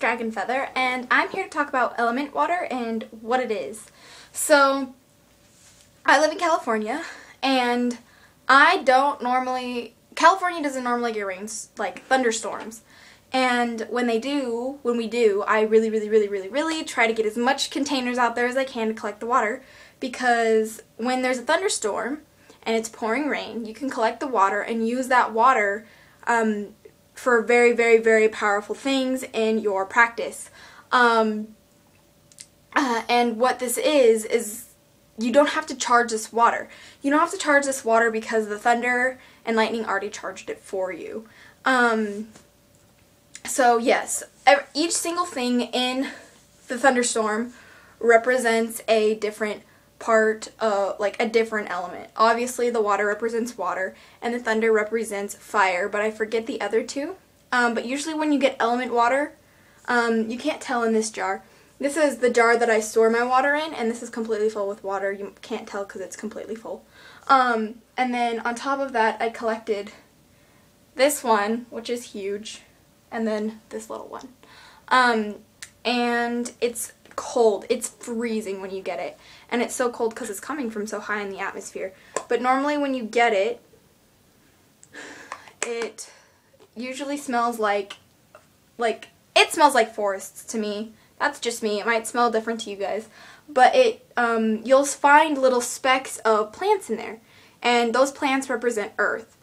Dragon Feather, and I'm here to talk about element water and what it is. So, I live in California, and California doesn't normally get rains, like thunderstorms. And when we do, I really try to get as much containers out there as I can to collect the water, because when there's a thunderstorm and it's pouring rain, you can collect the water and use that water for very powerful things in your practice. And what this is you don't have to charge this water. You don't have to charge this water because the thunder and lightning already charged it for you. So yes, each single thing in the thunderstorm represents a different part of, like, a different element. Obviously the water represents water and the thunder represents fire, but I forget the other two. But usually when you get element water, you can't tell in this jar. This is the jar that I store my water in, and this is completely full with water. You can't tell because it's completely full. And then on top of that, I collected this one, which is huge, and then this little one. And it's cold. It's freezing when you get it. And it's so cold because it's coming from so high in the atmosphere. But normally when you get it, it usually smells like it smells like forests to me. That's just me. It might smell different to you guys. But you'll find little specks of plants in there. And those plants represent earth.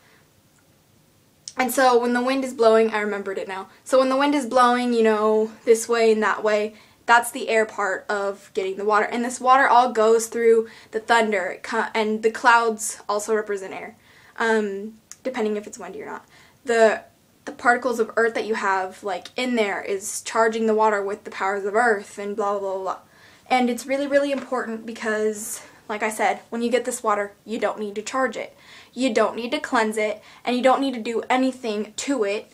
And so when the wind is blowing, I remembered it now. So when the wind is blowing, you know, this way and that way, that's the air part of getting the water. And this water all goes through the thunder, and the clouds also represent air, depending if it's windy or not. The particles of earth that you have, like, in there is charging the water with the powers of earth and blah blah blah. And it's really important because, like I said, when you get this water, you don't need to charge it. You don't need to cleanse it, and you don't need to do anything to it,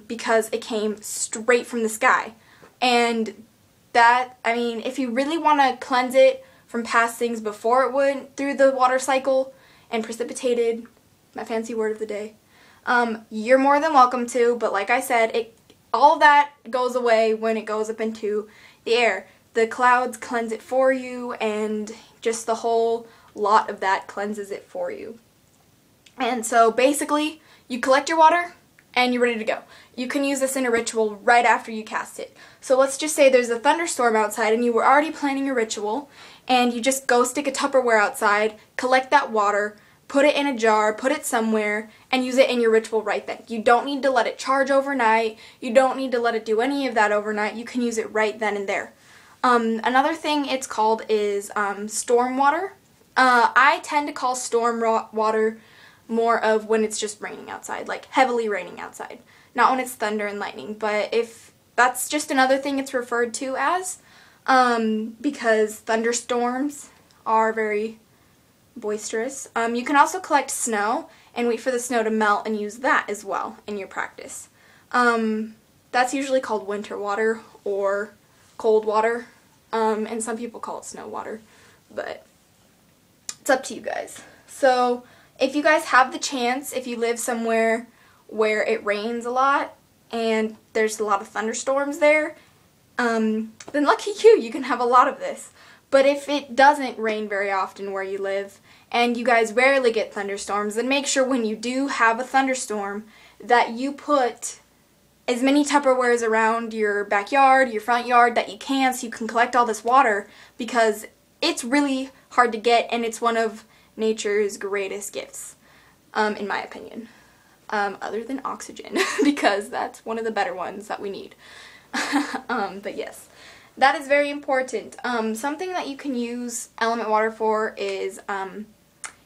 because it came straight from the sky. And that, I mean, if you really want to cleanse it from past things before it went through the water cycle and precipitated, my fancy word of the day, you're more than welcome to, but like I said, all that goes away when it goes up into the air. The clouds cleanse it for you, and just the whole lot of that cleanses it for you. And so basically, you collect your water and you're ready to go. You can use this in a ritual right after you cast it. So let's just say there's a thunderstorm outside and you were already planning a ritual, and you just go stick a Tupperware outside, collect that water, put it in a jar, put it somewhere, and use it in your ritual right then. You don't need to let it charge overnight. You don't need to let it do any of that overnight. You can use it right then and there. Another thing it's called is storm water. I tend to call storm water more of when it's just raining outside, like heavily raining outside, not when it's thunder and lightning. But if that's just another thing it's referred to as, because thunderstorms are very boisterous. You can also collect snow and wait for the snow to melt and use that as well in your practice. That's usually called winter water or cold water, and some people call it snow water, but it's up to you guys. So if you guys have the chance, if you live somewhere where it rains a lot and there's a lot of thunderstorms there, then lucky you, you can have a lot of this. But if it doesn't rain very often where you live, and you guys rarely get thunderstorms, then make sure when you do have a thunderstorm that you put as many Tupperwares around your backyard, your front yard that you can, so you can collect all this water, because it's really hard to get, and it's one of nature's greatest gifts, in my opinion, other than oxygen, because that's one of the better ones that we need. But yes, that is very important. Something that you can use element water for is,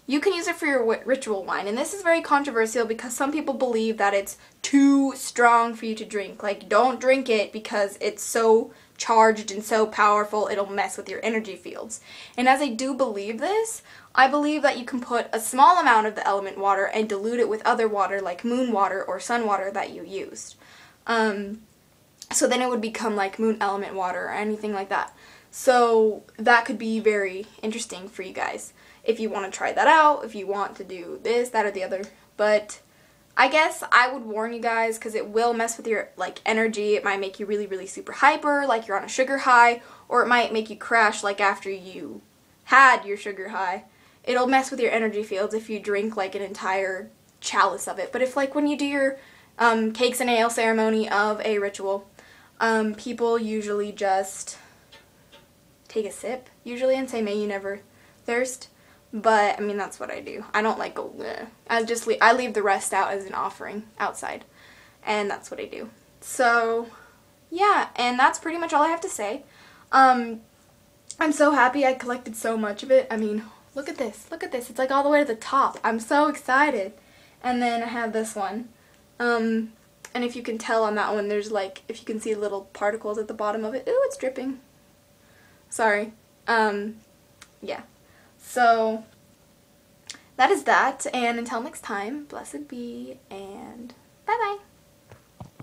you can use it for your ritual wine, and this is very controversial because some people believe that it's too strong for you to drink. Like, don't drink it because it's so charged and so powerful it'll mess with your energy fields. And as I do believe this, I believe that you can put a small amount of the element water and dilute it with other water like moon water or sun water that you used. So then it would become like moon element water or anything like that. So that could be very interesting for you guys if you want to try that out, if you want to do this, that, or the other. But I guess I would warn you guys because it will mess with your like energy. It might make you really, really super hyper, like you're on a sugar high, or it might make you crash like after you had your sugar high. It'll mess with your energy fields if you drink like an entire chalice of it. But if like when you do your cakes and ale ceremony of a ritual, people usually just take a sip usually and say, "May you never thirst." But I mean, that's what I do. I don't like go bleh. I leave the rest out as an offering outside, and that's what I do. So yeah, and that's pretty much all I have to say. I'm so happy I collected so much of it. I mean, look at this. Look at this. It's like all the way to the top. I'm so excited. And then I have this one. And if you can tell on that one, there's like, if you can see little particles at the bottom of it. Ooh, it's dripping. Sorry. Yeah. So, that is that. And until next time, blessed be, and bye-bye.